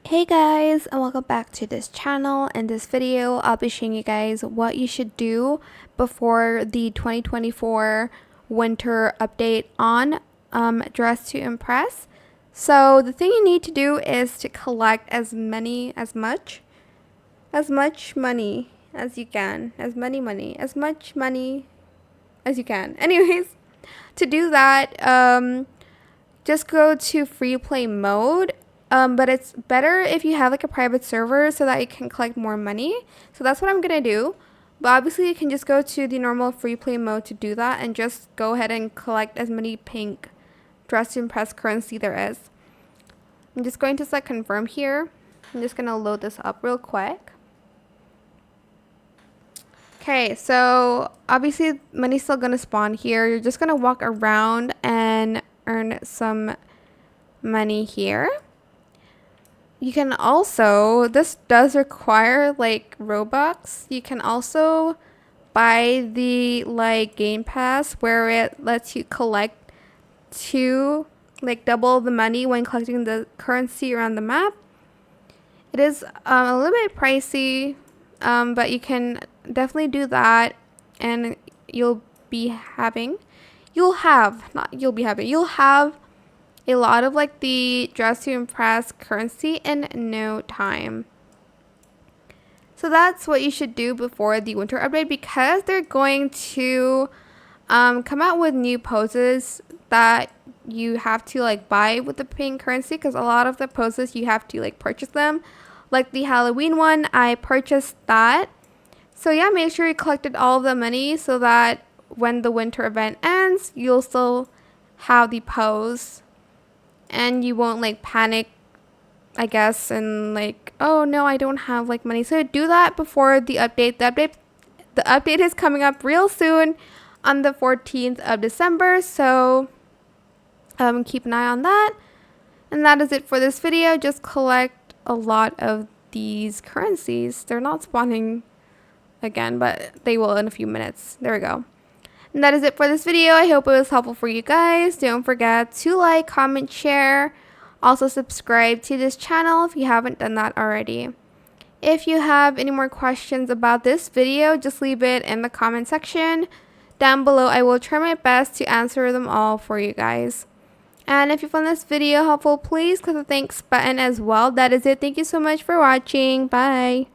Hey guys, and welcome back to this channel. In this video, I'll be showing you guys what you should do before the 2024 winter update on Dress to Impress. So the thing you need to do is to collect as much money as you can, as much money as you can. Anyways, to do that, just go to free play mode. But it's better if you have like a private server so that you can collect more money. So that's what I'm gonna do. But obviously you can just go to the normal free play mode to do that and just go ahead and collect as many pink Dress to Impress currency there is. I'm just going to select confirm here. I'm just gonna load this up real quick. Okay, so obviously money's still gonna spawn here. You're just gonna walk around and earn some money here. You can also, this does require like Robux. You can also buy the like game pass where it lets you collect double the money when collecting the currency around the map. It is a little bit pricey, but you can definitely do that, and you'll have a lot of like the Dress to Impress currency in no time. So that's what you should do before the winter update, because they're going to come out with new poses that you have to like buy with the pink currency, because a lot of the poses you have to like purchase them. Like the Halloween one, I purchased that. So yeah, make sure you collected all of the money so that when the winter event ends, you'll still have the pose. And you won't like panic, I guess, and like, oh no, I don't have like money. So do that before the update. The update is coming up real soon on the 14th of December. So keep an eye on that. And that is it for this video. Just collect a lot of these currencies. They're not spawning again, but they will in a few minutes. There we go. And that is it for this video. I hope it was helpful for you guys. Don't forget to like, comment, share. Also subscribe to this channel if you haven't done that already. If you have any more questions about this video, just leave it in the comment section down below. I will try my best to answer them all for you guys. And if you found this video helpful, please click the thanks button as well. That is it. Thank you so much for watching. Bye.